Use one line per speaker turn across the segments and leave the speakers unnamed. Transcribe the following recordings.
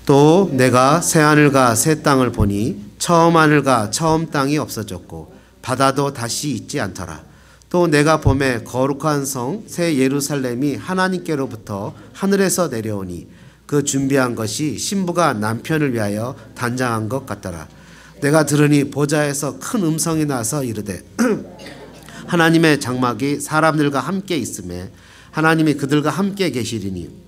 또 내가 새 하늘과 새 땅을 보니 처음 하늘과 처음 땅이 없어졌고 바다도 다시 있지 않더라. 또 내가 보매 거룩한 성 새 예루살렘이 하나님께로부터 하늘에서 내려오니 그 준비한 것이 신부가 남편을 위하여 단장한 것 같더라. 내가 들으니 보좌에서 큰 음성이 나서 이르되 하나님의 장막이 사람들과 함께 있음에 하나님이 그들과 함께 계시리니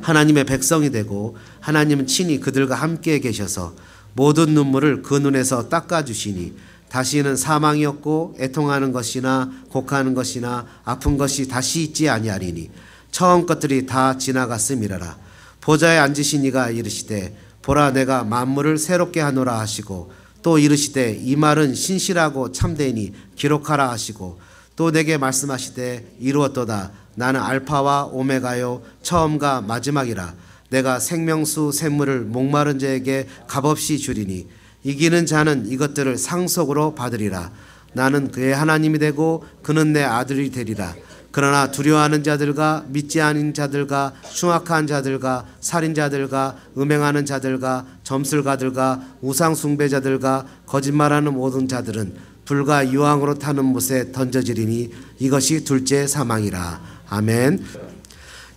하나님의 백성이 되고 하나님은 친히 그들과 함께 계셔서 모든 눈물을 그 눈에서 닦아주시니 다시는 사망이 없고 애통하는 것이나 곡하는 것이나 아픈 것이 다시 있지 아니하리니 처음 것들이 다 지나갔음이라라. 보좌에 앉으신 이가 이르시되 보라 내가 만물을 새롭게 하노라 하시고 또 이르시되 이 말은 신실하고 참되니 기록하라 하시고 또 내게 말씀하시되 이루었도다. 나는 알파와 오메가요 처음과 마지막이라. 내가 생명수 샘물을 목마른 자에게 값없이 주리니 이기는 자는 이것들을 상속으로 받으리라. 나는 그의 하나님이 되고 그는 내 아들이 되리라. 그러나 두려워하는 자들과 믿지 않은 자들과 흉악한 자들과 살인자들과 음행하는 자들과 점술가들과 우상 숭배자들과 거짓말하는 모든 자들은 불과 유황으로 타는 못에 던져지리니 이것이 둘째 사망이라. 아멘.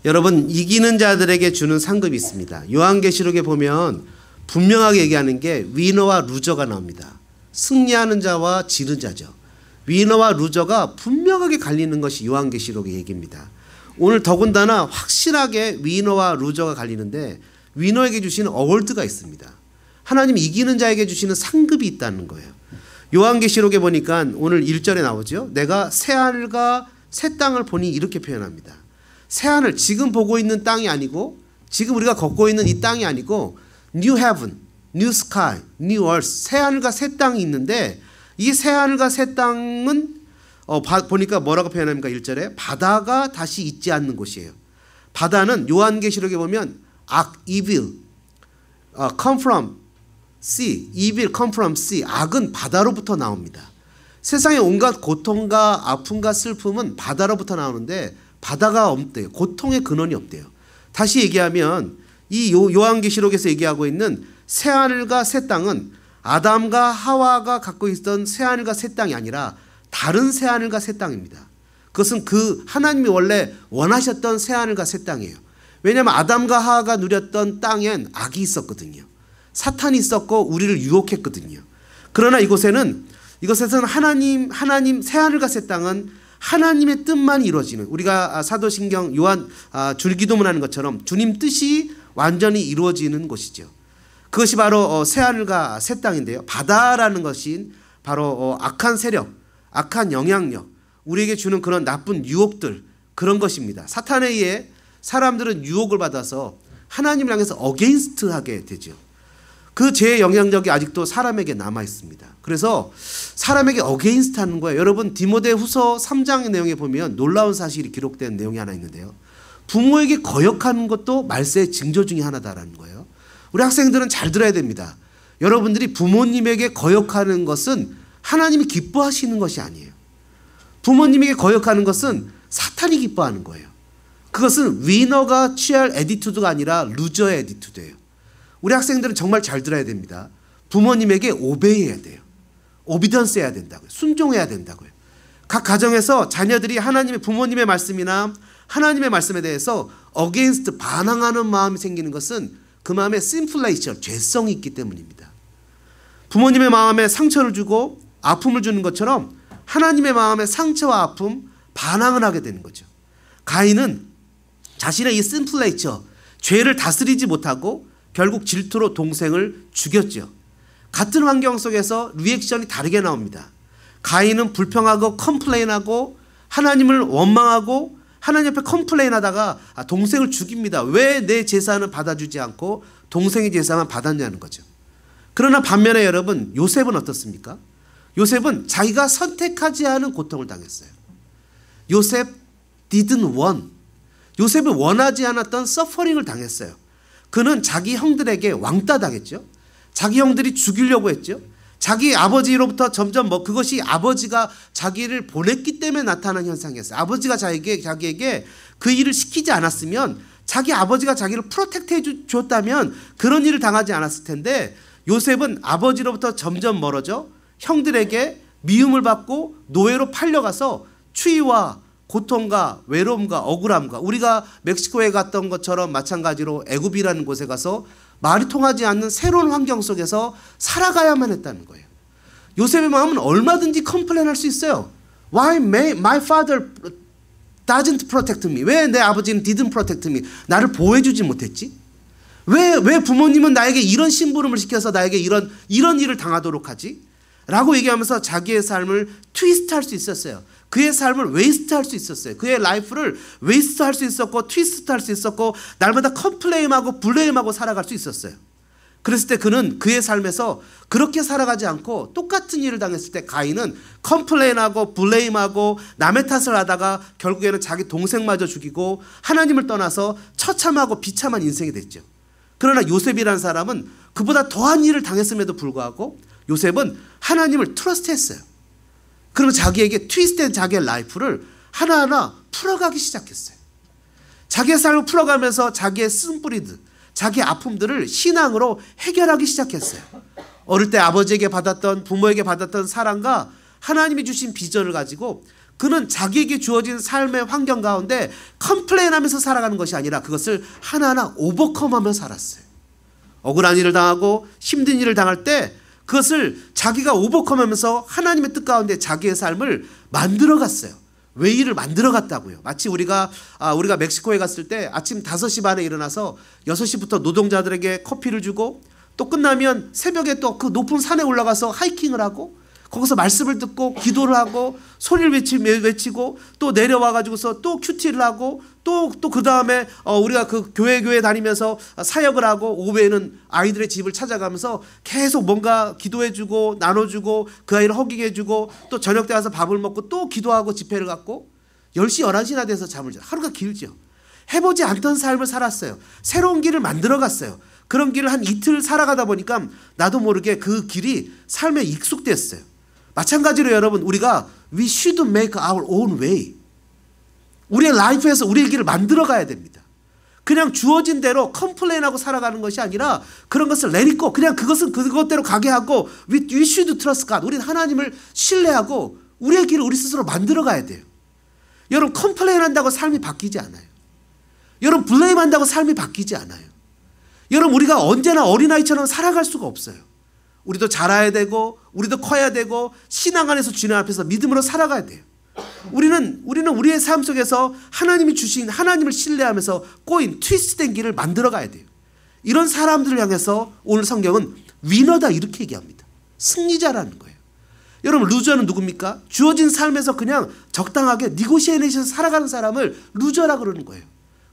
여러분, 이기는 자들에게 주는 상급이 있습니다. 요한계시록에 보면 분명하게 얘기하는 게 위너와 루저가 나옵니다. 승리하는 자와 지는 자죠. 위너와 루저가 분명하게 갈리는 것이 요한계시록의 얘기입니다. 오늘 더군다나 확실하게 위너와 루저가 갈리는데 위너에게 주시는 어워드가 있습니다. 하나님이 이기는 자에게 주시는 상급이 있다는 거예요. 요한계시록에 보니까 오늘 1절에 나오죠. 내가 새 하늘과 새 땅을 보니 이렇게 표현합니다. 새 하늘, 지금 보고 있는 땅이 아니고 지금 우리가 걷고 있는 이 땅이 아니고 New Heaven, New Sky, New Earth, 새 하늘과 새 땅이 있는데 이 새 하늘과 새 땅은 보니까 뭐라고 표현합니까? 1절에 바다가 다시 있지 않는 곳이에요. 바다는 요한계시록에 보면 악, evil, come from sea, evil come from sea, 악은 바다로부터 나옵니다. 세상의 온갖 고통과 아픔과 슬픔은 바다로부터 나오는데 바다가 없대요. 고통의 근원이 없대요. 다시 얘기하면 이 요한계시록에서 얘기하고 있는 새 하늘과 새 땅은 아담과 하와가 갖고 있던 새 하늘과 새 땅이 아니라 다른 새 하늘과 새 땅입니다. 그것은 그 하나님이 원래 원하셨던 새 하늘과 새 땅이에요. 왜냐하면 아담과 하와가 누렸던 땅엔 악이 있었거든요. 사탄이 있었고 우리를 유혹했거든요. 그러나 이곳에서는 하나님 새 하늘과 새 땅은 하나님의 뜻만 이루어지는, 우리가 사도신경 요한 줄기도문 하는 것처럼 주님 뜻이 완전히 이루어지는 곳이죠. 그것이 바로 새 하늘과 새 땅인데요. 바다라는 것이 바로 악한 세력, 악한 영향력, 우리에게 주는 그런 나쁜 유혹들, 그런 것입니다. 사탄에 의해 사람들은 유혹을 받아서 하나님을 향해서 어게인스트하게 되죠. 그 죄의 영향력이 아직도 사람에게 남아 있습니다. 그래서 사람에게 어게인스트 하는 거예요. 여러분, 디모데후서 3장의 내용에 보면 놀라운 사실이 기록된 내용이 하나 있는데요. 부모에게 거역하는 것도 말세의 징조 중에 하나다라는 거예요. 우리 학생들은 잘 들어야 됩니다. 여러분들이 부모님에게 거역하는 것은 하나님이 기뻐하시는 것이 아니에요. 부모님에게 거역하는 것은 사탄이 기뻐하는 거예요. 그것은 위너가 취할 애티튜드가 아니라 루저의 애티튜드예요. 우리 학생들은 정말 잘 들어야 됩니다. 부모님에게 오베이해야 돼요. 오비던스 해야 된다고요. 순종해야 된다고요. 각 가정에서 자녀들이 하나님의 부모님의 말씀이나 하나님의 말씀에 대해서 어게인스트 반항하는 마음이 생기는 것은 그 마음에 심플레이션, 죄성이 있기 때문입니다. 부모님의 마음에 상처를 주고 아픔을 주는 것처럼 하나님의 마음에 상처와 아픔, 반항을 하게 되는 거죠. 가인은 자신의 이 심플레이처, 죄를 다스리지 못하고 결국 질투로 동생을 죽였죠. 같은 환경 속에서 리액션이 다르게 나옵니다. 가인은 불평하고 컴플레인하고 하나님을 원망하고 하나님 앞에 컴플레인하다가 동생을 죽입니다. 왜 내 제사는 받아주지 않고 동생의 제사만 받았냐는 거죠. 그러나 반면에 여러분, 요셉은 어떻습니까? 요셉은 자기가 선택하지 않은 고통을 당했어요. 요셉 didn't want. 요셉이 원하지 않았던 서퍼링을 당했어요. 그는 자기 형들에게 왕따 당했죠. 자기 형들이 죽이려고 했죠. 자기 아버지로부터 점점 그것이 아버지가 자기를 보냈기 때문에 나타난 현상이었어요. 아버지가 자기에게 그 일을 시키지 않았으면 자기 아버지가 자기를 프로텍트해 줬다면 그런 일을 당하지 않았을 텐데 요셉은 아버지로부터 점점 멀어져 형들에게 미움을 받고 노예로 팔려가서 추위와 고통과 외로움과 억울함과 우리가 멕시코에 갔던 것처럼 마찬가지로 애굽이라는 곳에 가서 말이 통하지 않는 새로운 환경 속에서 살아가야만 했다는 거예요. 요셉의 마음은 얼마든지 컴플레인할 수 있어요. Why my father doesn't protect me? 왜 내 아버지는 didn't protect me? 나를 보호해주지 못했지? 왜 부모님은 나에게 이런 심부름을 시켜서 나에게 이런 일을 당하도록 하지? 라고 얘기하면서 자기의 삶을 트위스트할 수 있었어요. 그의 삶을 웨이스트할 수 있었어요. 그의 라이프를 웨이스트할 수 있었고 트위스트할 수 있었고 날마다 컴플레인하고 블레임하고 살아갈 수 있었어요. 그랬을 때 그는 그의 삶에서 그렇게 살아가지 않고 똑같은 일을 당했을 때 가인은 컴플레인하고 블레임하고 남의 탓을 하다가 결국에는 자기 동생마저 죽이고 하나님을 떠나서 처참하고 비참한 인생이 됐죠. 그러나 요셉이라는 사람은 그보다 더한 일을 당했음에도 불구하고 요셉은 하나님을 트러스트했어요. 그러면 자기에게 트위스트된 자기의 라이프를 하나하나 풀어가기 시작했어요. 자기의 삶을 풀어가면서 자기의 쓴뿌리들, 자기의 아픔들을 신앙으로 해결하기 시작했어요. 어릴 때 아버지에게 받았던 부모에게 받았던 사랑과 하나님이 주신 비전을 가지고 그는 자기에게 주어진 삶의 환경 가운데 컴플레인하면서 살아가는 것이 아니라 그것을 하나하나 오버컴하며 살았어요. 억울한 일을 당하고 힘든 일을 당할 때 그것을 자기가 오버컴하면서 하나님의 뜻 가운데 자기의 삶을 만들어갔어요. 웨이를 만들어갔다고요. 마치 우리가 멕시코에 갔을 때 아침 5시 반에 일어나서 6시부터 노동자들에게 커피를 주고 또 끝나면 새벽에 또 그 높은 산에 올라가서 하이킹을 하고 거기서 말씀을 듣고 기도를 하고 소리를 외치고 또 내려와가지고서 또 큐티를 하고 또 그 다음에 우리가 그 교회 다니면서 사역을 하고 오후에는 아이들의 집을 찾아가면서 계속 뭔가 기도해주고 나눠주고 그 아이를 허기해주고 또 저녁 때 와서 밥을 먹고 또 기도하고 집회를 갖고 10시 11시나 돼서 잠을 자요. 하루가 길죠. 해보지 않던 삶을 살았어요. 새로운 길을 만들어갔어요. 그런 길을 한 이틀 살아가다 보니까 나도 모르게 그 길이 삶에 익숙됐어요. 마찬가지로 여러분 우리가 we should make our own way. 우리의 라이프에서 우리의 길을 만들어 가야 됩니다. 그냥 주어진 대로 컴플레인하고 살아가는 것이 아니라 그런 것을 let it go. 그냥 그것은 그것대로 가게 하고 we should trust God. 우리는 하나님을 신뢰하고 우리의 길을 우리 스스로 만들어 가야 돼요. 여러분 컴플레인한다고 삶이 바뀌지 않아요. 여러분 블레임한다고 삶이 바뀌지 않아요. 여러분 우리가 언제나 어린아이처럼 살아갈 수가 없어요. 우리도 자라야 되고 우리도 커야 되고 신앙 안에서 주님 앞에서 믿음으로 살아가야 돼요. 우리는 우리의 삶 속에서 하나님이 주신 하나님을 신뢰하면서 꼬인 트위스트된 길을 만들어 가야 돼요. 이런 사람들을 향해서 오늘 성경은 위너다 이렇게 얘기합니다. 승리자라는 거예요. 여러분 루저는 누굽니까? 주어진 삶에서 그냥 적당하게 니고시에이션에서 살아가는 사람을 루저라 그러는 거예요.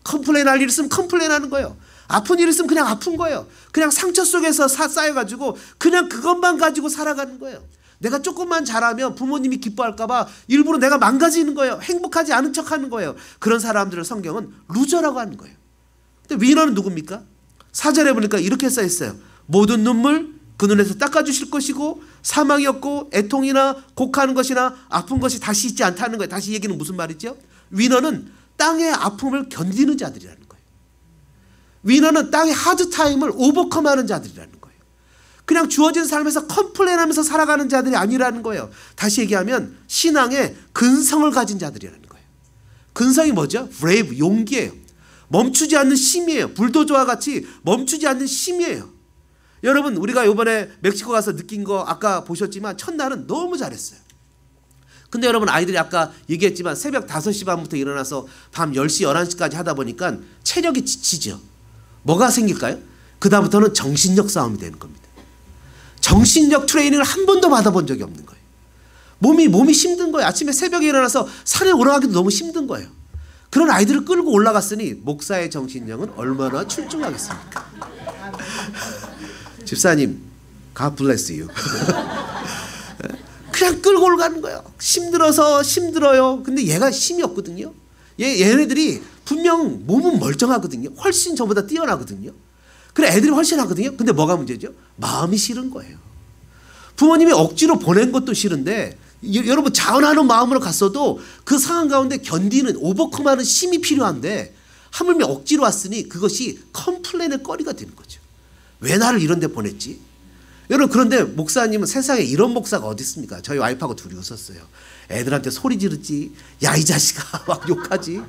컴플레인할 일 있으면 컴플레인하는 거예요. 아픈 일 있으면 그냥 아픈 거예요. 그냥 상처 속에서 쌓여가지고 그냥 그것만 가지고 살아가는 거예요. 내가 조금만 잘하면 부모님이 기뻐할까 봐 일부러 내가 망가지는 거예요. 행복하지 않은 척하는 거예요. 그런 사람들을 성경은 루저라고 하는 거예요. 근데 위너는 누굽니까? 4절에 보니까 이렇게 써 있어요. 모든 눈물 그 눈에서 닦아주실 것이고 사망이 없고 애통이나 곡하는 것이나 아픈 것이 다시 있지 않다는 거예요. 다시 얘기는 무슨 말이죠? 위너는 땅의 아픔을 견디는 자들이라는 거예요. 위너는 땅의 하드타임을 오버컴하는 자들이라는 거예요. 그냥 주어진 삶에서 컴플레인하면서 살아가는 자들이 아니라는 거예요. 다시 얘기하면 신앙의 근성을 가진 자들이라는 거예요. 근성이 뭐죠? brave, 용기예요. 멈추지 않는 힘이에요. 불도저와 같이 멈추지 않는 힘이에요. 여러분 우리가 이번에 멕시코 가서 느낀 거 아까 보셨지만 첫날은 너무 잘했어요. 근데 여러분 아이들이 아까 얘기했지만 새벽 5시 반부터 일어나서 밤 10시 11시까지 하다 보니까 체력이 지치죠. 뭐가 생길까요? 그 다음부터는 정신력 싸움이 되는 겁니다. 정신력 트레이닝을 한 번도 받아본 적이 없는 거예요. 몸이 힘든 거예요. 아침에 새벽에 일어나서 산에 올라가기도 너무 힘든 거예요. 그런 아이들을 끌고 올라갔으니 목사의 정신력은 얼마나 출중하겠습니까? 집사님, God bless you. 그냥 끌고 올라가는 거예요. 힘들어요. 근데 얘가 힘이 없거든요. 얘네들이 분명 몸은 멀쩡하거든요. 훨씬 저보다 뛰어나거든요. 그래 애들이 훨씬 하거든요. 근데 뭐가 문제죠? 마음이 싫은 거예요. 부모님이 억지로 보낸 것도 싫은데 여러분 자원하는 마음으로 갔어도 그 상황 가운데 견디는 오버컴하는 힘이 필요한데 하물며 억지로 왔으니 그것이 컴플레인의 거리가 되는 거죠. 왜 나를 이런 데 보냈지? 여러분, 그런데 목사님은 세상에 이런 목사가 어디 있습니까? 저희 와이프하고 둘이 웃었어요. 애들한테 소리 지르지, 야 이 자식아 막 욕하지.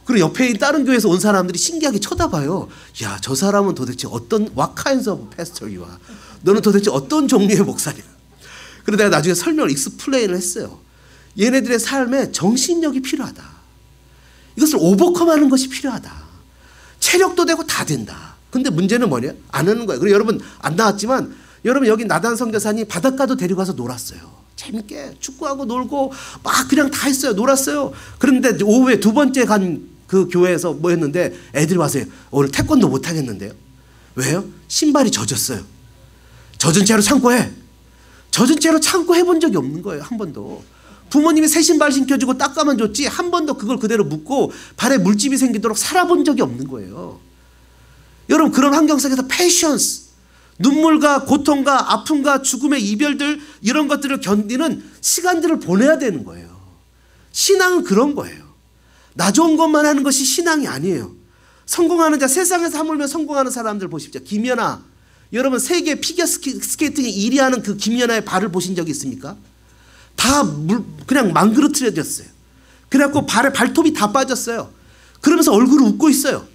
그리고 옆에 있는 다른 교회에서 온 사람들이 신기하게 쳐다봐요. 야, 저 사람은 도대체 어떤 what kinds of pastor you are? 너는 도대체 어떤 종류의 목사냐? 그래서 내가 나중에 설명을 익스플레인을 했어요. 얘네들의 삶에 정신력이 필요하다. 이것을 오버컴하는 것이 필요하다. 체력도 되고 다 된다. 근데 문제는 뭐냐? 안 하는 거예요. 그리고 여러분 안 나왔지만 여러분 여기 나단 선교사님 바닷가도 데리고 가서 놀았어요. 재밌게 축구하고 놀고 막 그냥 다 했어요. 놀았어요. 그런데 오후에 두 번째 간 그 교회에서 뭐 했는데 애들이 와서 오늘 태권도 못 하겠는데요. 왜요? 신발이 젖었어요. 젖은 채로 참고 해. 젖은 채로 참고 해본 적이 없는 거예요. 한 번도. 부모님이 새 신발 신겨주고 닦아만 줬지 한 번도 그걸 그대로 묻고 발에 물집이 생기도록 살아본 적이 없는 거예요. 여러분 그런 환경 속에서 패션스, 눈물과 고통과 아픔과 죽음의 이별들 이런 것들을 견디는 시간들을 보내야 되는 거예요. 신앙은 그런 거예요. 나 좋은 것만 하는 것이 신앙이 아니에요. 성공하는 자, 세상에서 하물며 성공하는 사람들 보십시오. 김연아, 여러분 세계 피겨 스케이팅에 1위 하는 그 김연아의 발을 보신 적이 있습니까? 다 그냥 망그러뜨려졌어요. 그래갖고 발톱이 다 빠졌어요. 그러면서 얼굴을 웃고 있어요.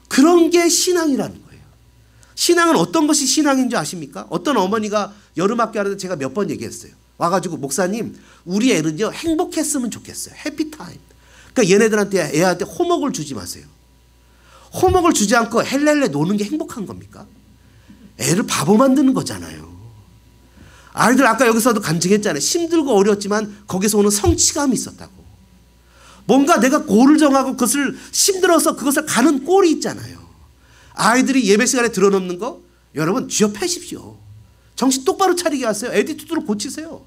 그런 게 신앙이라는 거예요. 신앙은 어떤 것이 신앙인 줄 아십니까? 어떤 어머니가 여름학교 하는데 제가 몇 번 얘기했어요. 와가지고 목사님 우리 애는요 행복했으면 좋겠어요. 해피타임. 그러니까 얘네들한테 애한테 호목을 주지 마세요. 호목을 주지 않고 헬렐레 노는 게 행복한 겁니까? 애를 바보 만드는 거잖아요. 아이들 아까 여기서도 간증했잖아요. 힘들고 어려웠지만 거기서 오는 성취감이 있었다고. 뭔가 내가 골을 정하고 그것을 힘들어서 그것을 가는 꼴이 있잖아요. 아이들이 예배 시간에 들어놓는 거 여러분 쥐어패십시오. 정신 똑바로 차리게 하세요. 에티튜드로 고치세요.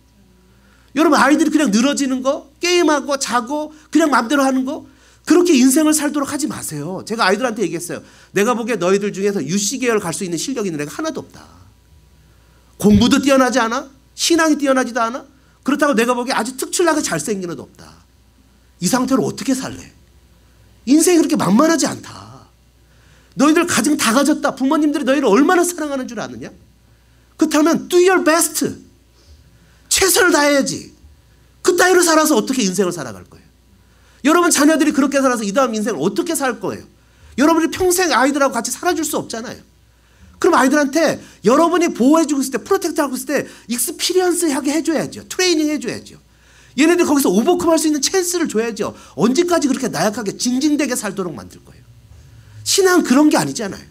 여러분 아이들이 그냥 늘어지는 거 게임하고 자고 그냥 마음대로 하는 거 그렇게 인생을 살도록 하지 마세요. 제가 아이들한테 얘기했어요. 내가 보기에 너희들 중에서 유씨 계열 갈 수 있는 실력 있는 애가 하나도 없다. 공부도 뛰어나지 않아? 신앙이 뛰어나지도 않아? 그렇다고 내가 보기에 아주 특출나게 잘생긴 애도 없다. 이 상태로 어떻게 살래? 인생이 그렇게 만만하지 않다. 너희들 가정 다 가졌다. 부모님들이 너희를 얼마나 사랑하는 줄 아느냐? 그렇다면 do your best. 최선을 다해야지. 그 따위로 살아서 어떻게 인생을 살아갈 거예요? 여러분 자녀들이 그렇게 살아서 이 다음 인생을 어떻게 살 거예요? 여러분이 평생 아이들하고 같이 살아줄 수 없잖아요. 그럼 아이들한테 여러분이 보호해주고 있을 때 프로텍트하고 있을 때 익스피리언스 하게 해줘야죠. 트레이닝 해줘야죠. 얘네들 거기서 오버컴할 수 있는 찬스를 줘야죠. 언제까지 그렇게 나약하게 징징대게 살도록 만들 거예요? 신앙은 그런 게 아니잖아요.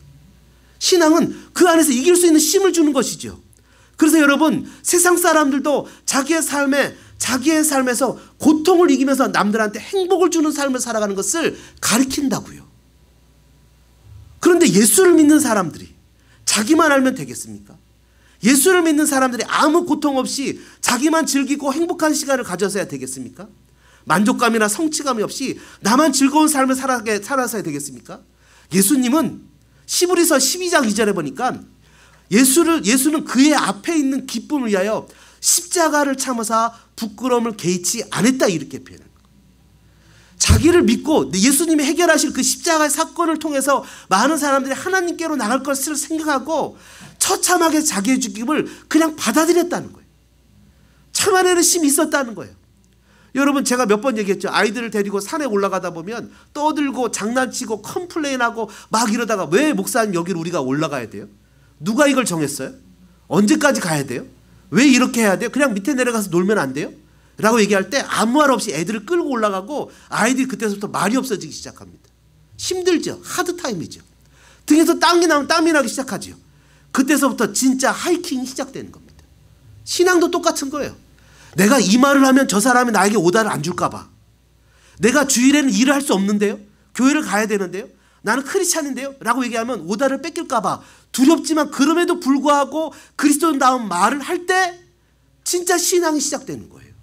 신앙은 그 안에서 이길 수 있는 힘을 주는 것이죠. 그래서 여러분 세상 사람들도 자기의 삶에서 고통을 이기면서 남들한테 행복을 주는 삶을 살아가는 것을 가리킨다고요. 그런데 예수를 믿는 사람들이 자기만 알면 되겠습니까? 예수를 믿는 사람들이 아무 고통 없이 자기만 즐기고 행복한 시간을 가져서야 되겠습니까? 만족감이나 성취감이 없이 나만 즐거운 삶을 살아서야 되겠습니까? 예수님은 시브리서 12장 2절에 보니까 예수는 그의 앞에 있는 기쁨을 위하여 십자가를 참으사 부끄러움을 개의치 않았다 이렇게 표현합니다. 자기를 믿고 예수님이 해결하실 그 십자가의 사건을 통해서 많은 사람들이 하나님께로 나갈 것을 생각하고 처참하게 자기의 죽임을 그냥 받아들였다는 거예요. 참아내는 힘이 있었다는 거예요. 여러분 제가 몇 번 얘기했죠. 아이들을 데리고 산에 올라가다 보면 떠들고 장난치고 컴플레인하고 막 이러다가 왜 목사님 여기를 우리가 올라가야 돼요? 누가 이걸 정했어요? 언제까지 가야 돼요? 왜 이렇게 해야 돼요? 그냥 밑에 내려가서 놀면 안 돼요? 라고 얘기할 때 아무 말 없이 애들을 끌고 올라가고 아이들이 그때부터 말이 없어지기 시작합니다. 힘들죠. 하드타임이죠. 등에서 땀이 나면 땀이 나기 시작하죠. 그때서부터 진짜 하이킹이 시작되는 겁니다. 신앙도 똑같은 거예요. 내가 이 말을 하면 저 사람이 나에게 오다를 안 줄까 봐. 내가 주일에는 일을 할 수 없는데요. 교회를 가야 되는데요. 나는 크리스찬인데요. 라고 얘기하면 오다를 뺏길까 봐 두렵지만 그럼에도 불구하고 그리스도인다운 말을 할 때 진짜 신앙이 시작되는 거예요.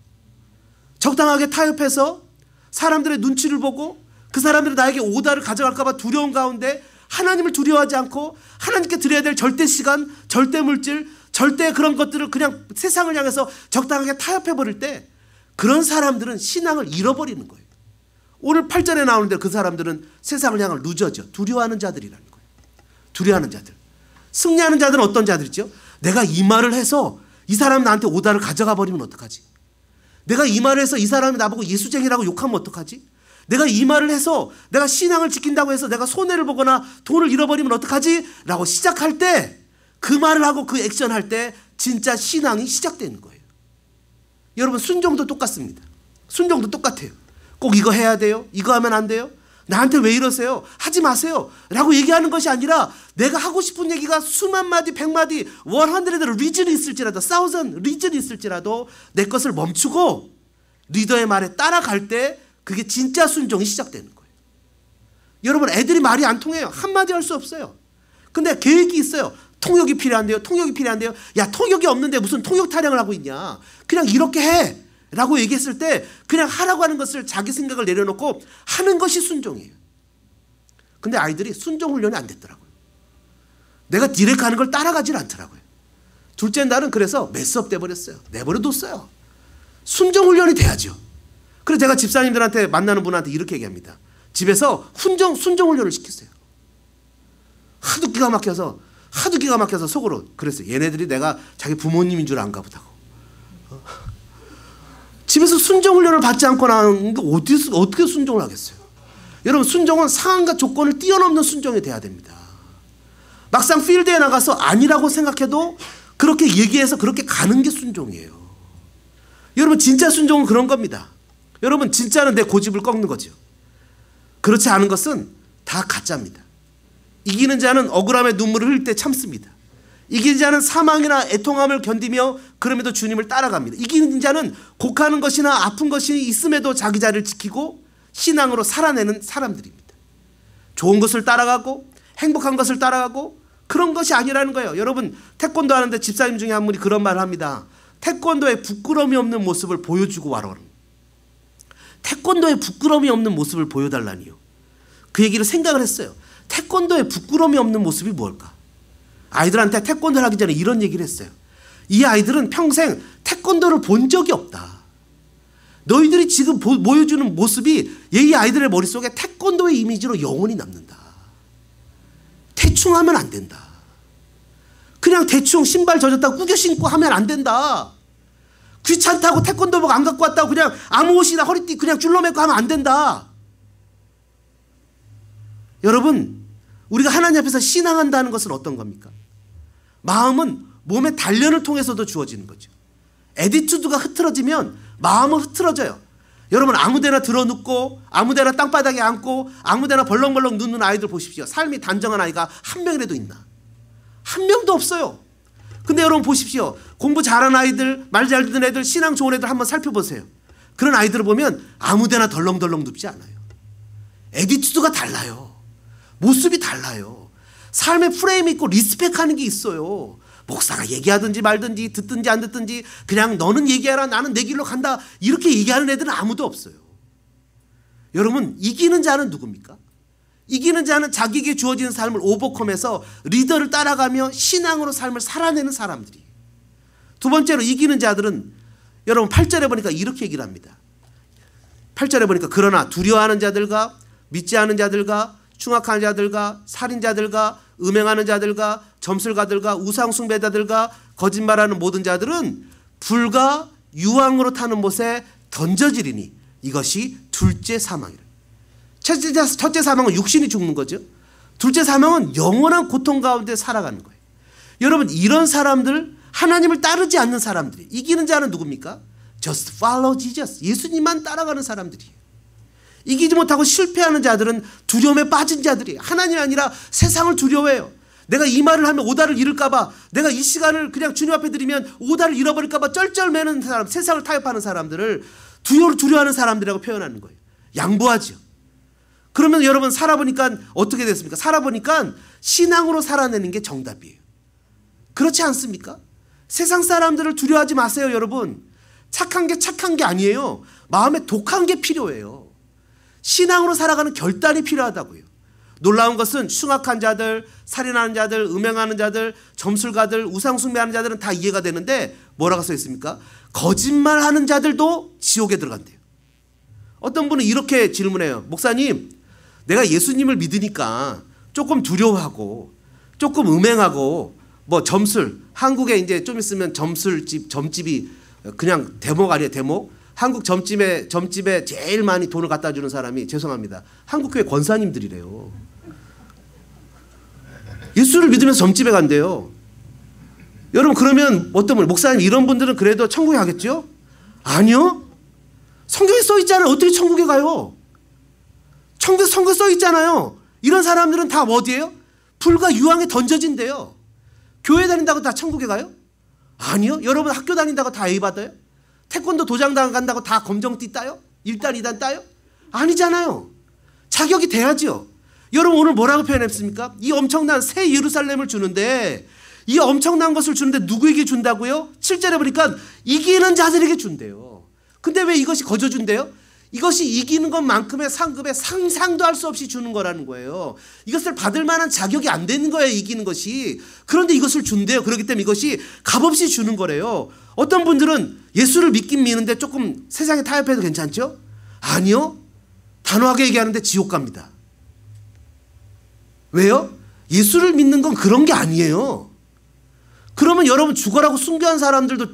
적당하게 타협해서 사람들의 눈치를 보고 그 사람들이 나에게 오다를 가져갈까 봐 두려운 가운데 하나님을 두려워하지 않고 하나님께 드려야 될 절대 시간, 절대 물질, 절대 그런 것들을 그냥 세상을 향해서 적당하게 타협해버릴 때 그런 사람들은 신앙을 잃어버리는 거예요. 오늘 8절에 나오는데 그 사람들은 세상을 향한 루저죠. 두려워하는 자들이라는 거예요. 두려워하는 자들. 승리하는 자들은 어떤 자들이죠? 내가 이 말을 해서 이 사람이 나한테 오다를 가져가 버리면 어떡하지? 내가 이 말을 해서 이 사람이 나보고 예수쟁이라고 욕하면 어떡하지? 내가 이 말을 해서 내가 신앙을 지킨다고 해서 내가 손해를 보거나 돈을 잃어버리면 어떡하지? 라고 시작할 때, 그 말을 하고 그 액션할 때 진짜 신앙이 시작되는 거예요. 여러분, 순종도 똑같습니다. 순종도 똑같아요. 꼭 이거 해야 돼요? 이거 하면 안 돼요? 나한테 왜 이러세요? 하지 마세요 라고 얘기하는 것이 아니라 내가 하고 싶은 얘기가 수만 마디, 100마디, 100 리즌이 있을지라도, 1000 리즌이 있을지라도 내 것을 멈추고 리더의 말에 따라갈 때 그게 진짜 순종이 시작되는 거예요. 여러분, 애들이 말이 안 통해요. 한마디 할 수 없어요. 근데 계획이 있어요. 통역이 필요한데요. 통역이 필요한데요. 야, 통역이 없는데 무슨 통역 타령을 하고 있냐. 그냥 이렇게 해 라고 얘기했을 때 그냥 하라고 하는 것을 자기 생각을 내려놓고 하는 것이 순종이에요. 근데 아이들이 순종 훈련이 안 됐더라고요. 내가 디렉 하는 걸 따라가질 않더라고요. 둘째 날은 그래서 메스업 돼버렸어요. 내버려뒀어요. 순종 훈련이 돼야죠. 그래서 제가 집사님들한테 만나는 분한테 이렇게 얘기합니다. 집에서 순종 훈련을 시키세요. 하도 기가 막혀서 속으로 그랬어요. 얘네들이 내가 자기 부모님인 줄 안가 보다고. 집에서 순종 훈련을 받지 않고 나는 어떻게 순종을 하겠어요? 여러분, 순종은 상황과 조건을 뛰어넘는 순종이 돼야 됩니다. 막상 필드에 나가서 아니라고 생각해도 그렇게 얘기해서 그렇게 가는 게 순종이에요. 여러분, 진짜 순종은 그런 겁니다. 여러분, 진짜는 내 고집을 꺾는 거죠. 그렇지 않은 것은 다 가짜입니다. 이기는 자는 억울함에 눈물을 흘릴 때 참습니다. 이기는 자는 사망이나 애통함을 견디며 그럼에도 주님을 따라갑니다. 이기는 자는 곡하는 것이나 아픈 것이 있음에도 자기 자리를 지키고 신앙으로 살아내는 사람들입니다. 좋은 것을 따라가고 행복한 것을 따라가고 그런 것이 아니라는 거예요. 여러분, 태권도 하는데 집사님 중에 한 분이 그런 말을 합니다. 태권도에 부끄러움이 없는 모습을 보여주고 와라. 태권도에 부끄러움이 없는 모습을 보여달라니요. 그 얘기를 생각을 했어요. 태권도에 부끄러움이 없는 모습이 뭘까? 아이들한테 태권도를 하기 전에 이런 얘기를 했어요. 이 아이들은 평생 태권도를 본 적이 없다. 너희들이 지금 보여주는 모습이 이 아이들의 머릿속에 태권도의 이미지로 영원히 남는다. 대충 하면 안 된다. 그냥 대충 신발 젖었다고 꾸겨 신고 하면 안 된다. 귀찮다고 태권도복 안 갖고 왔다고 그냥 아무 옷이나 허리띠 그냥 줄러매고 하면 안 된다. 여러분, 우리가 하나님 앞에서 신앙한다는 것은 어떤 겁니까? 마음은 몸의 단련을 통해서도 주어지는 거죠. 애티튜드가 흐트러지면 마음은 흐트러져요. 여러분, 아무데나 들어눕고 아무데나 땅바닥에 앉고 아무데나 벌렁벌렁 눕는 아이들 보십시오. 삶이 단정한 아이가 한 명이라도 있나? 한 명도 없어요. 근데 여러분 보십시오. 공부 잘하는 아이들, 말 잘 듣는 애들, 신앙 좋은 애들 한번 살펴보세요. 그런 아이들을 보면 아무데나 덜렁덜렁 눕지 않아요. 애티튜드가 달라요. 모습이 달라요. 삶의 프레임이 있고 리스펙하는 게 있어요. 목사가 얘기하든지 말든지 듣든지 안 듣든지 그냥 너는 얘기해라, 나는 내 길로 간다, 이렇게 얘기하는 애들은 아무도 없어요. 여러분, 이기는 자는 누굽니까? 이기는 자는 자기에게 주어지는 삶을 오버컴해서 리더를 따라가며 신앙으로 삶을 살아내는 사람들이에요. 두 번째로, 이기는 자들은 여러분 8절에 보니까 이렇게 얘기를 합니다. 8절에 보니까 그러나 두려워하는 자들과 믿지 않은 자들과 흉악한 자들과 살인자들과 음행하는 자들과 점술가들과 우상숭배자들과 거짓말하는 모든 자들은 불과 유황으로 타는 못에 던져지리니 이것이 둘째 사망이라. 첫째 사망은 육신이 죽는 거죠. 둘째 사망은 영원한 고통 가운데 살아가는 거예요. 여러분, 이런 사람들, 하나님을 따르지 않는 사람들이, 이기는 자는 누굽니까? Just follow Jesus. 예수님만 따라가는 사람들이에요. 이기지 못하고 실패하는 자들은 두려움에 빠진 자들이에요. 하나님이 아니라 세상을 두려워해요. 내가 이 말을 하면 오다를 잃을까 봐, 내가 이 시간을 그냥 주님 앞에 드리면 오다를 잃어버릴까 봐 쩔쩔매는 사람, 세상을 타협하는 사람들을 두려워하는 사람들이라고 표현하는 거예요. 양보하죠. 그러면 여러분 살아보니까 어떻게 됐습니까? 살아보니까 신앙으로 살아내는 게 정답이에요. 그렇지 않습니까? 세상 사람들을 두려워하지 마세요, 여러분. 착한 게 아니에요. 마음에 독한 게 필요해요. 신앙으로 살아가는 결단이 필요하다고요. 놀라운 것은 흉악한 자들, 살인하는 자들, 음행하는 자들, 점술가들, 우상숭배하는 자들은 다 이해가 되는데 뭐라고 써 있습니까? 거짓말하는 자들도 지옥에 들어간대요. 어떤 분은 이렇게 질문해요. 목사님, 내가 예수님을 믿으니까 조금 두려워하고 조금 음행하고 뭐 점술, 한국에 이제 좀 있으면 점집이 그냥 대목 아니에요, 대목. 한국 점집에 제일 많이 돈을 갖다 주는 사람이, 죄송합니다, 한국교회 권사님들이래요. 예수를 믿으면서 점집에 간대요. 여러분, 그러면 어떤 분, 목사님 이런 분들은 그래도 천국에 가겠죠? 아니요. 성경에 써 있잖아요. 어떻게 천국에 가요? 성경에 써 있잖아요. 이런 사람들은 다 어디예요? 불과 유황에 던져진대요. 교회 다닌다고 다 천국에 가요? 아니요. 여러분 학교 다닌다고 다 A 받아요? 태권도 도장 간다고 다 검정띠 따요? 1단 2단 따요? 아니잖아요. 자격이 돼야죠. 여러분 오늘 뭐라고 표현했습니까? 이 엄청난 새 예루살렘을 주는데, 이 엄청난 것을 주는데 누구에게 준다고요? 7절에 보니까 이기는 자들에게 준대요. 근데 왜 이것이 거저 준대요? 이것이 이기는 것만큼의 상급에 상상도 할 수 없이 주는 거라는 거예요. 이것을 받을 만한 자격이 안 되는 거예요, 이기는 것이. 그런데 이것을 준대요. 그렇기 때문에 이것이 값없이 주는 거래요. 어떤 분들은 예수를 믿긴 믿는데 조금 세상에 타협해도 괜찮죠? 아니요. 단호하게 얘기하는데 지옥 갑니다. 왜요? 예수를 믿는 건 그런 게 아니에요. 그러면 여러분 죽어라고 순교한 사람들도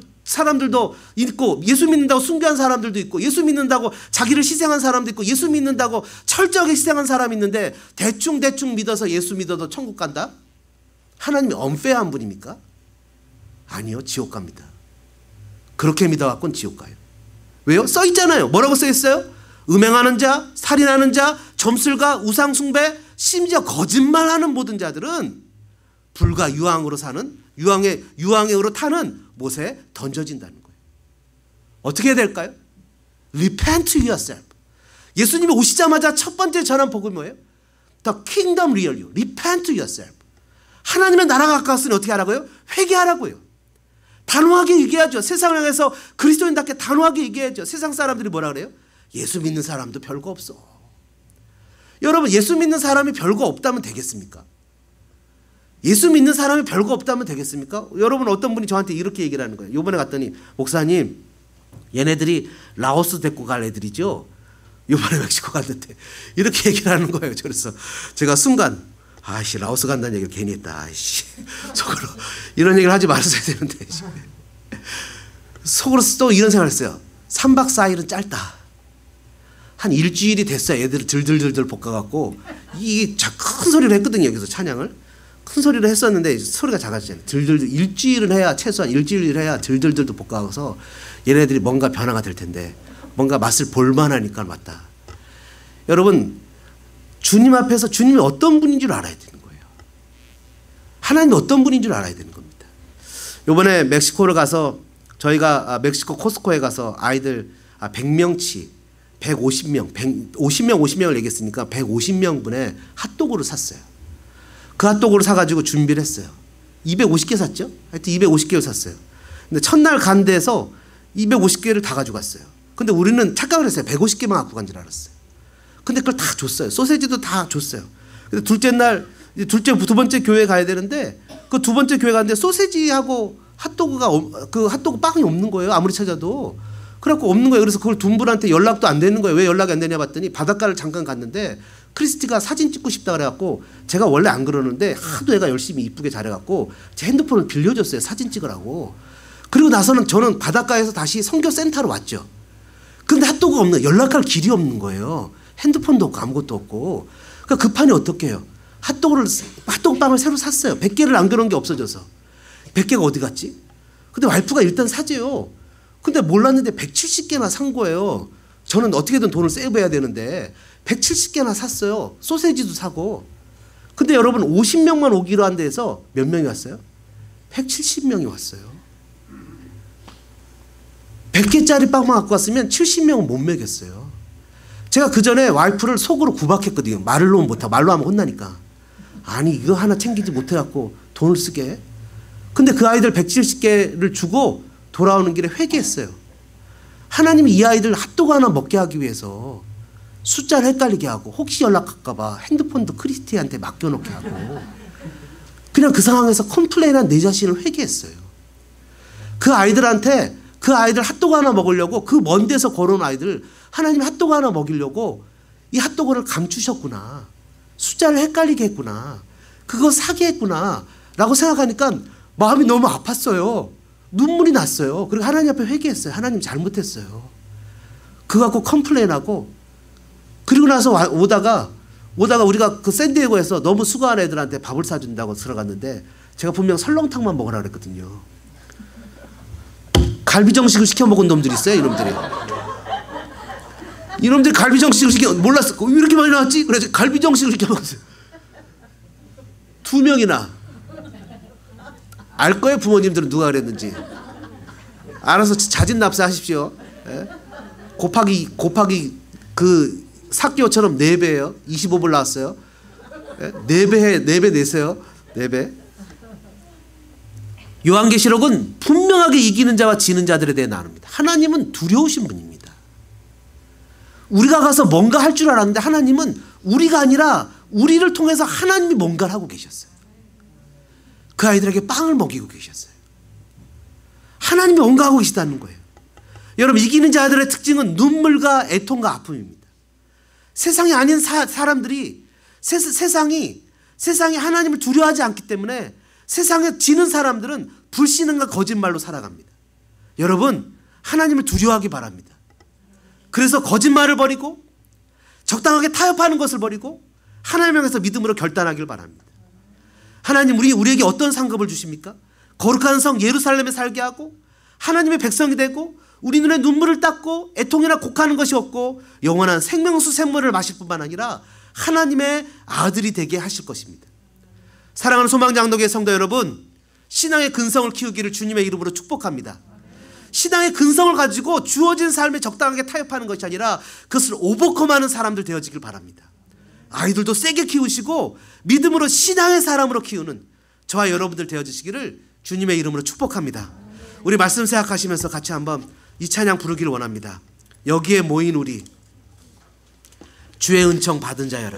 있고, 예수 믿는다고 순교한 사람들도 있고, 예수 믿는다고 자기를 희생한 사람도 있고, 예수 믿는다고 철저하게 희생한 사람이 있는데 대충 믿어서 예수 믿어도 천국 간다? 하나님이 언페어한 분입니까? 아니요. 지옥 갑니다. 그렇게 믿어갖고는 지옥 가요. 왜요? 써 있잖아요. 뭐라고 써 있어요? 음행하는 자, 살인하는 자, 점술가, 우상 숭배, 심지어 거짓말하는 모든 자들은 불과 유황으로 사는, 유황으로 타는 못에 던져진다는 거예요. 어떻게 해야 될까요? Repent yourself. 예수님이 오시자마자 첫 번째 전한 복음이 뭐예요? The kingdom real you. Repent yourself. 하나님의 나라가 가까웠으니 어떻게 하라고요? 회개하라고요. 단호하게 얘기하죠. 세상을 향해서 그리스도인답게 단호하게 얘기하죠. 세상 사람들이 뭐라 그래요? 예수 믿는 사람도 별거 없어. 여러분, 예수 믿는 사람이 별거 없다면 되겠습니까? 예수 믿는 사람이 별거 없다면 되겠습니까? 여러분, 어떤 분이 저한테 이렇게 얘기를 하는 거예요. 요번에 갔더니, 목사님, 얘네들이 라오스 데리고 갈 애들이죠? 요번에 멕시코 갔는데 이렇게 얘기를 하는 거예요. 그래서 제가 순간, 아이씨, 라오스 간다는 얘기를 괜히 했다. 아이씨, 속으로 이런 얘기를 하지 말았어야 되는데, 속으로 또 이런 생각을 했어요. 3박 4일은 짧다. 한 일주일이 됐어요. 애들을 들들들들 볶아갖고 이 큰 소리를 했거든요. 여기서 찬양을 큰 소리로 했었는데 소리가 작아지잖아요. 들들들 일주일은 해야, 최소한 일주일 해야 들들들도 볶아서 얘네들이 뭔가 변화가 될 텐데, 뭔가 맛을 볼만하니까 맞다. 여러분, 주님 앞에서 주님이 어떤 분인 줄 알아야 되는 거예요. 하나님이 어떤 분인 줄 알아야 되는 겁니다. 이번에 멕시코를 가서 저희가 멕시코 코스코에 가서 아이들 100명치 50명을 얘기했으니까 150명분의 핫도그를 샀어요. 그 핫도그를 사가지고 준비를 했어요. 250개 샀죠? 하여튼 250개를 샀어요. 근데 첫날 간 데서 250개를 다 가져갔어요. 근데 우리는 착각을 했어요. 150개만 갖고 간 줄 알았어요. 근데 그걸 다 줬어요. 소세지도 다 줬어요. 근데 두 번째 교회 가야 되는데, 그 두 번째 교회 가는데 소세지하고 그 핫도그 빵이 없는 거예요. 아무리 찾아도. 그래갖고 없는 거예요. 그래서 그걸 둔 분한테 연락도 안 되는 거예요. 왜 연락이 안 되냐 봤더니, 바닷가를 잠깐 갔는데 크리스티가 사진 찍고 싶다 그래갖고, 제가 원래 안 그러는데 하도 애가 열심히 이쁘게 잘해갖고 제 핸드폰을 빌려줬어요. 사진 찍으라고. 그리고 나서는 저는 바닷가에서 다시 선교센터로 왔죠. 근데 핫도그가 없는, 연락할 길이 없는 거예요. 핸드폰도 없고 아무것도 없고. 그러니까 급하니 어떻게 해요? 핫도그빵을 새로 샀어요. 100개를 남겨놓은 게 없어져서. 100개가 어디 갔지? 근데 와이프가 일단 사재요. 근데 몰랐는데 170개나 산 거예요. 저는 어떻게든 돈을 세이브해야 되는데 170개나 샀어요. 소세지도 사고. 근데 여러분, 50명만 오기로 한 데에서 몇 명이 왔어요? 170명이 왔어요. 100개짜리 빵만 갖고 왔으면 70명은 못 먹였어요. 제가 그 전에 와이프를 속으로 구박했거든요. 말로 못하고, 말로 하면 혼나니까. 아니, 이거 하나 챙기지 못해갖고 돈을 쓰게. 근데 그 아이들 170개를 주고 돌아오는 길에 회개했어요. 하나님이 이 아이들 핫도그 하나 먹게 하기 위해서 숫자를 헷갈리게 하고, 혹시 연락할까봐 핸드폰도 크리스티한테 맡겨놓게 하고, 그냥 그 상황에서 컴플레인한 내 자신을 회개했어요. 그 아이들 핫도그 하나 먹으려고 그 먼 데서 걸어온 아이들 하나님이 핫도그 하나 먹이려고 이 핫도그를 감추셨구나. 숫자를 헷갈리게 했구나. 그거 사기했구나 라고 생각하니까 마음이 너무 아팠어요. 눈물이 났어요. 그리고 하나님 앞에 회개했어요. 하나님 잘못했어요. 그거 갖고 컴플레인하고, 그리고 나서 오다가 우리가 그 샌디에고에서 너무 수고한 애들한테 밥을 사준다고 들어갔는데 제가 분명 설렁탕만 먹으라 그랬거든요. 갈비정식을 시켜 먹은 놈들이 있어요. 이놈들이 갈비정식을 시켜, 몰랐어. 왜 이렇게 많이 나왔지? 그래서 갈비정식을 시켜 먹었어요. 2명이나. 알 거예요, 부모님들은 누가 그랬는지. 알아서 자진납세 하십시오. 예? 곱하기 그 사기호처럼 4배예요. 25불 나왔어요. 예? 4배 내세요. 4배. 요한계시록은 분명하게 이기는 자와 지는 자들에 대해 나눕니다. 하나님은 두려우신 분입니다. 우리가 가서 뭔가 할 줄 알았는데 하나님은 우리가 아니라 우리를 통해서 하나님이 뭔가를 하고 계셨어요. 그 아이들에게 빵을 먹이고 계셨어요. 하나님이 뭔가 하고 계시다는 거예요. 여러분, 이기는 자들의 특징은 눈물과 애통과 아픔입니다. 세상이 아닌 사람들이 세상이 하나님을 두려워하지 않기 때문에 세상에 지는 사람들은 불신앙과 거짓말로 살아갑니다. 여러분, 하나님을 두려워하기 바랍니다. 그래서 거짓말을 버리고 적당하게 타협하는 것을 버리고 하나님을 향해서 믿음으로 결단하길 바랍니다. 하나님, 우리에게 어떤 상급을 주십니까? 거룩한 성 예루살렘에 살게 하고 하나님의 백성이 되고 우리 눈에 눈물을 닦고 애통이나 곡하는 것이 없고 영원한 생명수 샘물을 마실 뿐만 아니라 하나님의 아들이 되게 하실 것입니다. 사랑하는 소망장로교회 성도 여러분, 신앙의 근성을 키우기를 주님의 이름으로 축복합니다. 신앙의 근성을 가지고 주어진 삶에 적당하게 타협하는 것이 아니라 그것을 오버컴하는 사람들 되어지길 바랍니다. 아이들도 세게 키우시고 믿음으로 신앙의 사람으로 키우는 저와 여러분들 되어지시기를 주님의 이름으로 축복합니다. 우리 말씀 생각하시면서 같이 한번 이 찬양 부르기를 원합니다. 여기에 모인 우리, 주의 은총 받은 자여라.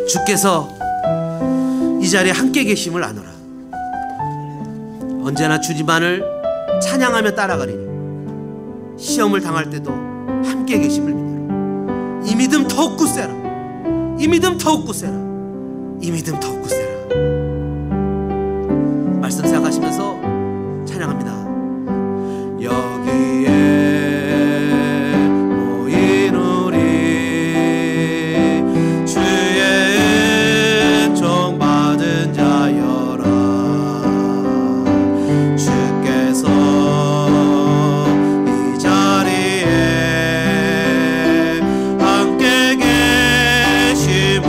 주께서 이 자리에 함께 계심을 아노라. 언제나 주님만을 찬양하며 따라가리니 시험을 당할 때도 함께 계심을 믿으라. 이 믿음 더욱 굳세라. 이 믿음 더욱 굳세라. 이 믿음 더욱 굳세라. 말씀 생각하시면서 찬양합니다. 여기에 모인 우리, 주의 은총 받은 자여라. 주께서 이 자리에 함께 계심을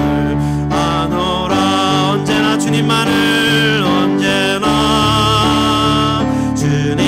아노라. 언제나 주님만을, 언제나 주님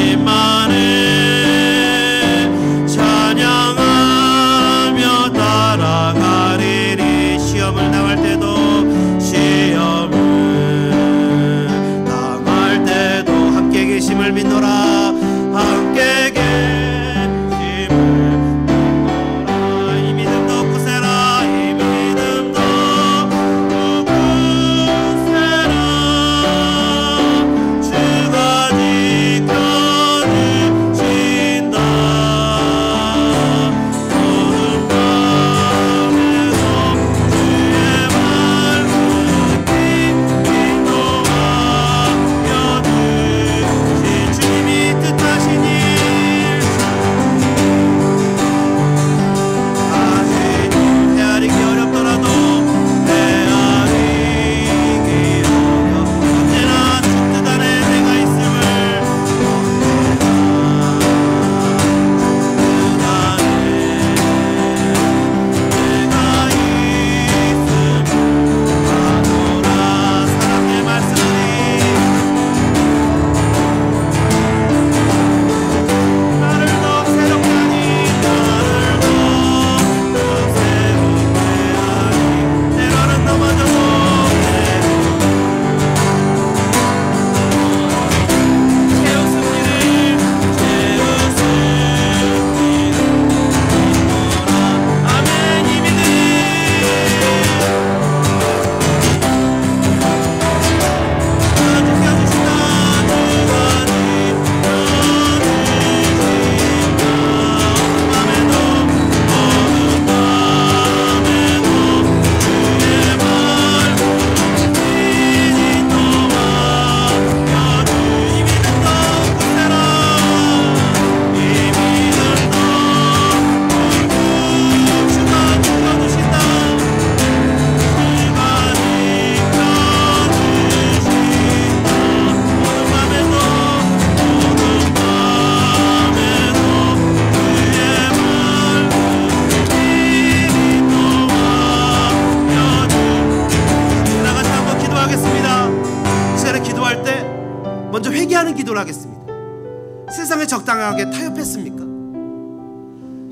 적당하게 타협했습니까?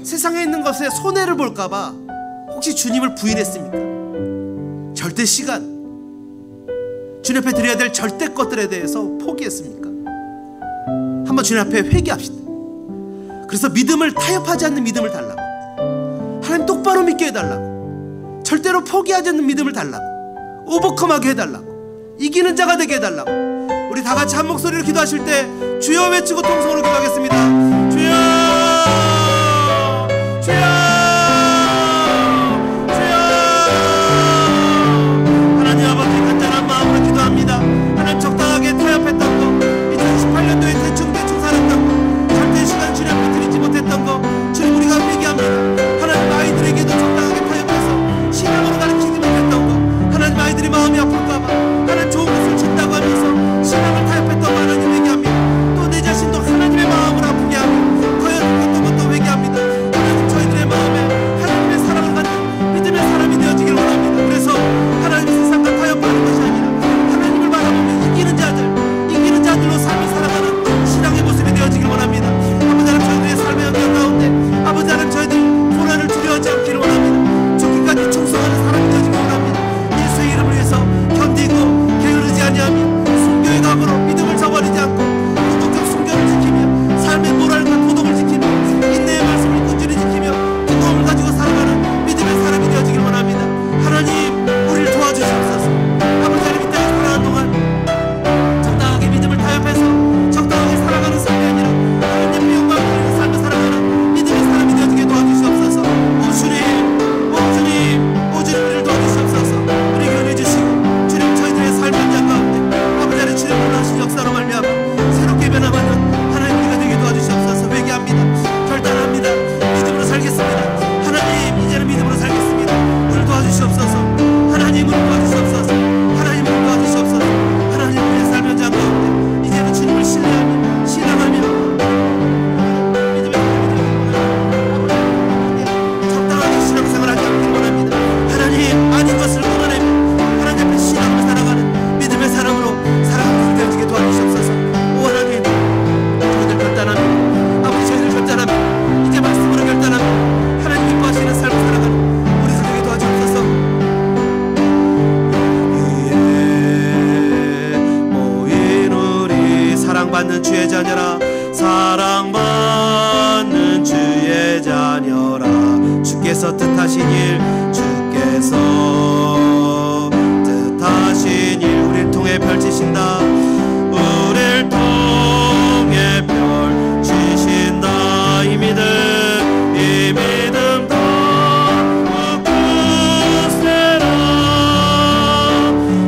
세상에 있는 것에 손해를 볼까봐 혹시 주님을 부인했습니까? 절대 시간, 주님 앞에 드려야 될 절대 것들에 대해서 포기했습니까? 한번 주님 앞에 회개합시다. 그래서 믿음을 타협하지 않는 믿음을 달라고, 하나님 똑바로 믿게 해달라고, 절대로 포기하지 않는 믿음을 달라고, 오버컴하게 해달라고, 이기는 자가 되게 해달라고. 우리 다 같이 한 목소리로 기도하실 때 주여 외치고 통성으로 기도하겠습니다. 주여, 주여, 주여. 하나님 아버지, 간절한 마음으로 기도합니다. 하나님 적당하게 타협했던 거, 2018년도에 대충 살았던 거, 절대 시간 주님 앞에 드리지 못했던 거, 주님 우리가 회개합니다. 하나님 아이들에게도 적당하게 타협해서 신앙으로 가르치지 못했던 거, 하나님 아이들이 마음이 아플까봐 하나님 좋은 것을 준다고 하면서 신앙을 타협했던 거 하나님 회개합니다. 또 내 자신도 하나님의 마음을 아프게 하며 거역했던 것도 회개합니다. 하나님 저희들의 마음에 하나님의 사랑을 갖는 믿음의 사람이 되어지길 원합니다. 그래서 하나님의 세상과 타협하는 것이 아니라 하나님을 바라보며 이기는 자들로 삶을 살아가는 신앙의 모습이 되어지길 원합니다. 아버지 하나님 저희들의 삶의 영역 가운데 아버지 하나님 저희들 고난을 두려워하지 않기를 원합니다. 죽기까지 충성하는 사람이 되어지길 원합니다. 예수의 이름을 위해서 견디고 게으르지 아니하며 순교의 각오로 믿음을 저버리지 않고 궁극적 순교를 지키며 삶의 모랄과 도덕을 지키며 인내의 말씀을 꾸준히 지키며 뜨거움을 가지고 살아가는 믿음의 사람이 되어지길 원합니다. 하나님 우리를 도와주시옵소서. 아버지 하나님 이 땅에 살아가는 동안 적당하게 믿음을 타협해서 적당하게 살아가는 삶이 아니라 하나님의 영광을 드리는 삶을 살아가는 믿음의 사람이 되어지게 도와주시옵소서. 오 주님, 오 주님, 오 주님 우리를 도와주시옵소서. 우리에게 은혜 주시고 주님 저희들의 삶의 현장 가운데 아버지 하나님 주님 놀라신 역사로 말미암아 새롭게 변화받는 하나님 우리가 되게 도와주시옵소서. 회개합니다. 결단합니다. 믿음으로 살겠습니다. 하나님 이제는 믿음으로 살겠습니다. 우리를 도와주시옵소서. 하나님 우리를 도와주시옵소서. 하나님 우리를 도와주시옵소서. 하나님 우리의 삶의 현장 가운데 이제는 주님을 신뢰하며 신앙하며 믿음의 사람이 되기를 원합니다. 적당하게 신앙생활 하지 않기를 원합니다. 하나님 아닌 것을 끊어내며 하나님 앞에 신앙을 살아가는 믿음의 사람으로 살아가는 되어지게 도와주시옵소서. 오 하나님 저희들 결단합니다. 아버지 저희들 결단합니다. 이제 말씀으로 결단합니다. 하나님 기뻐하시는 삶을 살아가는 우리 되게 도와주옵소서. 모인 우리 사랑받는 주의 자녀라, 사랑받는 주의 자녀라. 주께서 뜻하신 일, 주께서 뜻하신 일 우리를 통해 펼치신다. 우리를 통해 펼치신다. 이 믿음 더 굳세라.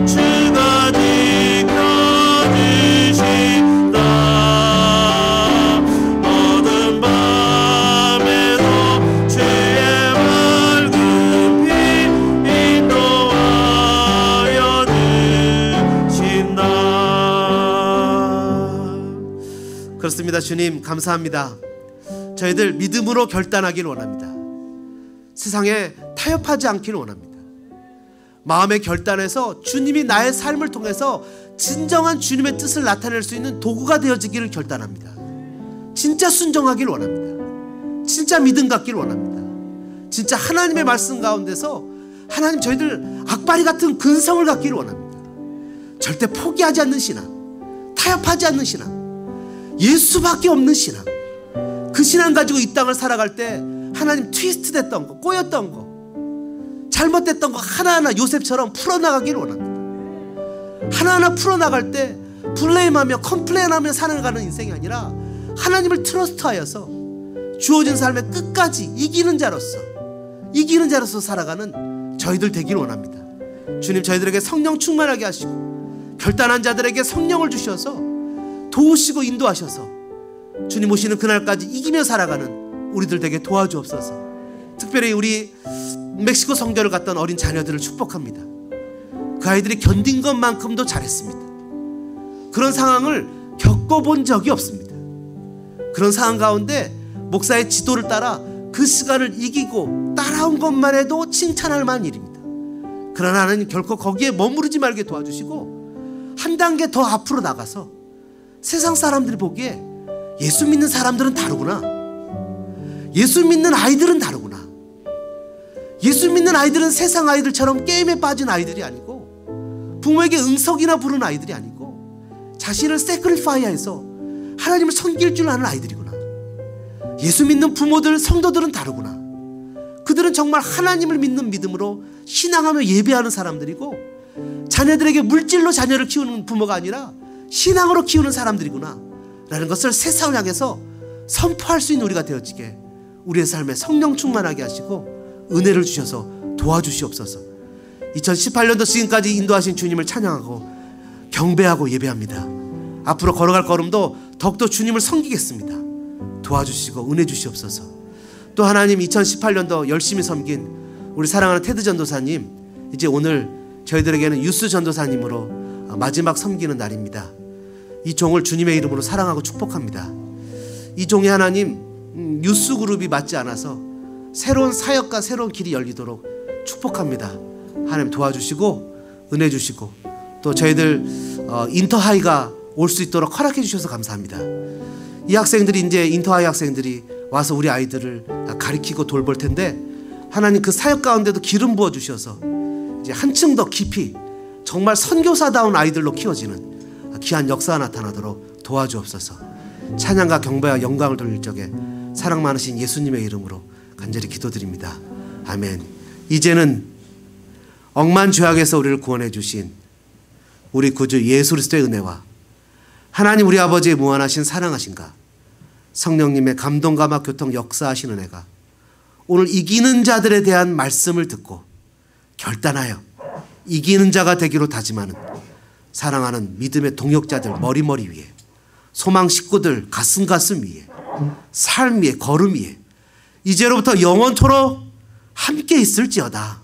주가 지켜주신다. 어두운 밤에도 주의 맑은 빛 인도하여 주신다. 그렇습니다. 주님 감사합니다. 저희들 믿음으로 결단하기를 원합니다. 세상에 타협하지 않기를 원합니다. 마음의 결단에서 주님이 나의 삶을 통해서 진정한 주님의 뜻을 나타낼 수 있는 도구가 되어지기를 결단합니다. 진짜 순종하기를 원합니다. 진짜 믿음 갖기를 원합니다. 진짜 하나님의 말씀 가운데서 하나님 저희들 악바리 같은 근성을 갖기를 원합니다. 절대 포기하지 않는 신앙, 타협하지 않는 신앙, 예수밖에 없는 신앙, 그 신앙 가지고 이 땅을 살아갈 때 하나님 트위스트 됐던 거, 꼬였던 거, 잘못됐던 거 하나하나 요셉처럼 풀어나가기를 원합니다. 하나하나 풀어나갈 때 블레임하며 컴플레인하며 살아가는 인생이 아니라 하나님을 트러스트하여서 주어진 삶의 끝까지 이기는 자로서 살아가는 저희들 되기를 원합니다. 주님 저희들에게 성령 충만하게 하시고 결단한 자들에게 성령을 주셔서 도우시고 인도하셔서 주님 오시는 그날까지 이기며 살아가는 우리들 되게 도와주옵소서. 특별히 우리 멕시코 선교를 갔던 어린 자녀들을 축복합니다. 그 아이들이 견딘 것만큼도 잘했습니다. 그런 상황을 겪어본 적이 없습니다. 그런 상황 가운데 목사의 지도를 따라 그 시간을 이기고 따라온 것만 해도 칭찬할 만한 일입니다. 그러나 하나님 결코 거기에 머무르지 말게 도와주시고 한 단계 더 앞으로 나가서 세상 사람들이 보기에 예수 믿는 사람들은 다르구나. 예수 믿는 아이들은 다르구나. 예수 믿는 아이들은 세상 아이들처럼 게임에 빠진 아이들이 아니고, 부모에게 응석이나 부른 아이들이 아니고, 자신을 세크리파이해서 하나님을 섬길 줄 아는 아이들이구나. 예수 믿는 부모들, 성도들은 다르구나. 그들은 정말 하나님을 믿는 믿음으로 신앙하며 예배하는 사람들이고, 자녀들에게 물질로 자녀를 키우는 부모가 아니라 신앙으로 키우는 사람들이구나 라는 것을 세상을 향해서 선포할 수 있는 우리가 되어지게 우리의 삶에 성령 충만하게 하시고 은혜를 주셔서 도와주시옵소서. 2018년도 지금까지 인도하신 주님을 찬양하고 경배하고 예배합니다. 앞으로 걸어갈 걸음도 더욱더 주님을 섬기겠습니다. 도와주시고 은혜 주시옵소서. 또 하나님, 2018년도 열심히 섬긴 우리 사랑하는 테드 전도사님, 이제 오늘 저희들에게는 유스 전도사님으로 마지막 섬기는 날입니다. 이 종을 주님의 이름으로 사랑하고 축복합니다. 이 종이 하나님, 유스 그룹이 맞지 않아서 새로운 사역과 새로운 길이 열리도록 축복합니다. 하나님 도와주시고 은혜 주시고, 또 저희들 인터하이가 올 수 있도록 허락해 주셔서 감사합니다. 이 학생들이, 이제 인터하이 학생들이 와서 우리 아이들을 가르치고 돌볼 텐데, 하나님 그 사역 가운데도 기름 부어 주셔서 이제 한층 더 깊이 정말 선교사다운 아이들로 키워지는 귀한 역사가 나타나도록 도와주옵소서. 찬양과 경배와 영광을 돌릴 적에 사랑 많으신 예수님의 이름으로 간절히 기도드립니다. 아멘. 이제는 억만 죄악에서 우리를 구원해 주신 우리 구주 예수 그리스도의 은혜와 하나님 우리 아버지의 무한하신 사랑하신가, 성령님의 감동과 막 교통 역사하시는 은혜가 오늘 이기는 자들에 대한 말씀을 듣고 결단하여 이기는 자가 되기로 다짐하는 사랑하는 믿음의 동역자들 머리머리 위에, 소망 식구들 가슴 위에, 삶 위에, 걸음 위에 이제로부터 영원토록 함께 있을지어다.